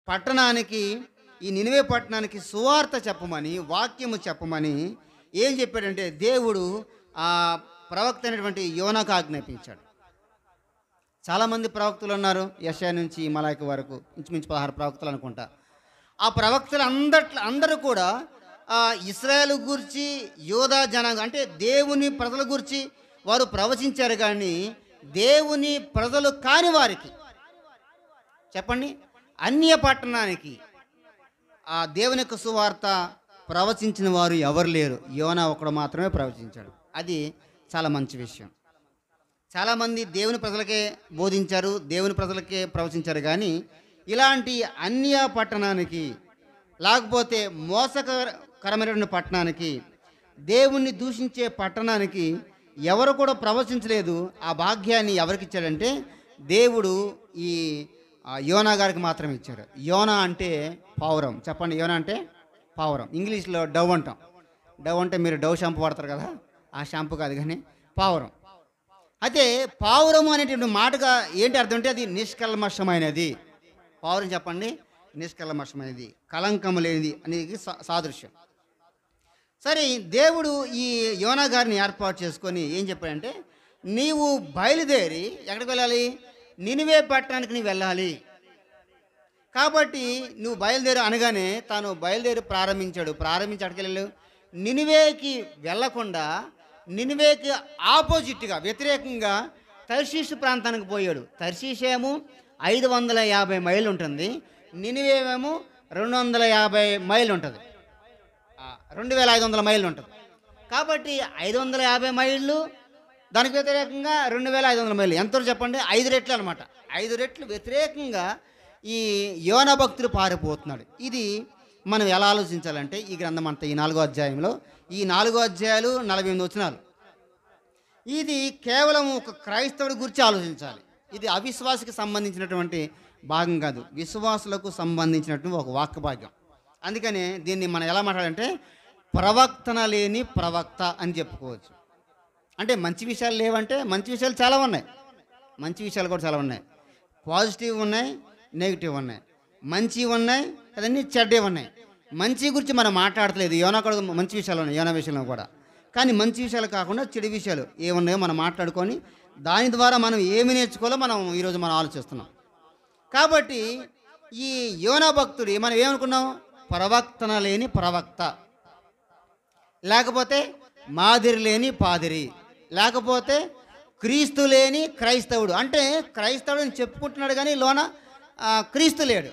పట్టణానికి, ఈ నినివే పట్టణానికి సువార్త చెప్పమని, వాక్యము చెప్పమని ఏం చెప్పాడంటే దేవుడు ఆ ప్రవక్త అయినటువంటి యోనాకు ఆజ్ఞాపించాడు. చాలామంది ప్రవక్తలు ఉన్నారు, యెషయా నుంచి మలాకి వరకు ఇంచుమించు 16 ప్రవక్తలు అనుకుంటా. ఆ ప్రవక్తలు అందరూ కూడా ఇశ్రాయేలు గురించి, యోధా జనాంగం అంటే దేవుని ప్రజల గురించి వారు ప్రవచించారు. కానీ దేవుని ప్రజలు కాని వారికి, చెప్పండి, అన్య పట్టణానికి ఆ దేవుని యొక్క సువార్త ప్రవచించిన వారు ఎవరు లేరు. యోనా ఒకడు మాత్రమే ప్రవచించాడు. అది చాలా మంచి విషయం. చాలామంది దేవుని ప్రజలకే బోధించారు, దేవుని ప్రజలకే ప్రవచించారు. కానీ ఇలాంటి అన్య పట్టణానికి, లేకపోతే మోసకరమైనటువంటి పట్టణానికి, దేవుణ్ణి దూషించే పట్టణానికి ఎవరు కూడా ప్రవచించలేదు. ఆ భాగ్యాన్ని ఎవరికి ఇచ్చాడంటే దేవుడు ఈ యోనా గారికి మాత్రం ఇచ్చాడు. యోనా అంటే పావురం. చెప్పండి, యోనా అంటే పావురం. ఇంగ్లీష్లో డవ్ అంటాం. డవ్ అంటే మీరు డవ్ షాంపూ వాడతారు కదా, ఆ షాంపూ కాదు కానీ పావురం. అయితే పావురము అనేటువంటి మాటగా ఏంటి అర్థం అంటే అది నిష్కల్మషమైనది. పావురం చెప్పండి, నిష్కల్మషమైనది, కలంకము లేనిది అనేది సాదృశ్యం. సరే, దేవుడు ఈ యోనా గారిని ఏర్పాటు చేసుకొని ఏం చెప్పాడంటే, నీవు బయలుదేరి ఎక్కడికి వెళ్ళాలి? నినివే పట్టణానికి నీవు వెళ్ళాలి. కాబట్టి నువ్వు బయలుదేరి అనగానే తాను బయలుదేరి ప్రారంభించి అక్కడికి వెళ్ళాడు. నినివేకి వెళ్ళకుండా నినివేకి ఆపోజిట్గా, వ్యతిరేకంగా తర్షీషు ప్రాంతానికి పోయాడు. తర్షీషేమో 550 మైళ్ళు ఉంటుంది, నినివేమో 250 మైళ్ళు ఉంటుంది, 2500 మైళ్ళు ఉంటుంది. కాబట్టి 550 మైళ్ళు, దానికి వ్యతిరేకంగా 2500 మైళ్ళు. ఎంతో చెప్పండి, 5 రెట్లు అనమాట. 5 రెట్లు వ్యతిరేకంగా ఈ యోనా భక్తుడు పారిపోతున్నాడు. ఇది మనం ఎలా ఆలోచించాలంటే ఈ గ్రంథం అంతా, ఈ 4వ అధ్యాయంలో, ఈ 4 అధ్యాయాలు 48 వచనాలు, ఇది కేవలం ఒక క్రైస్తవుడి గురించి ఆలోచించాలి. ఇది అవిశ్వాసకి సంబంధించినటువంటి భాగం కాదు, విశ్వాసులకు సంబంధించినటువంటి ఒక వాక్య భాగ్యం. అందుకనే దీన్ని మనం ఎలా మాట్లాడాలంటే ప్రవక్తన లేని ప్రవక్త అని చెప్పుకోవచ్చు. అంటే మంచి విషయాలు లేవంటే మంచి విషయాలు చాలా ఉన్నాయి, మంచి విషయాలు కూడా చాలా ఉన్నాయి. పాజిటివ్ ఉన్నాయి, నెగిటివ్ ఉన్నాయి, మంచి ఉన్నాయి కదండి, చెడ్డే ఉన్నాయి. మంచి గురించి మనం మాట్లాడట్లేదు. యోనా కూడా మంచి విషయాలు ఉన్నాయి, యోనా విషయంలో కూడా. కానీ మంచి విషయాలు కాకుండా చెడు విషయాలు ఏమున్నాయో మనం మాట్లాడుకొని దాని ద్వారా మనం ఏమి నేర్చుకోవాలో ఈరోజు మనం ఆలోచిస్తున్నాం. కాబట్టి ఈ యోనా భక్తుడు మనం ఏమనుకున్నాం? ప్రవక్తన లేని ప్రవక్త, లేకపోతే మాదిరి లేని పాదిరి, లేకపోతే క్రీస్తు లేని క్రైస్తవుడు. అంటే క్రైస్తవుడు అని చెప్పుకుంటున్నాడు కానీ లోన క్రీస్తు లేడు.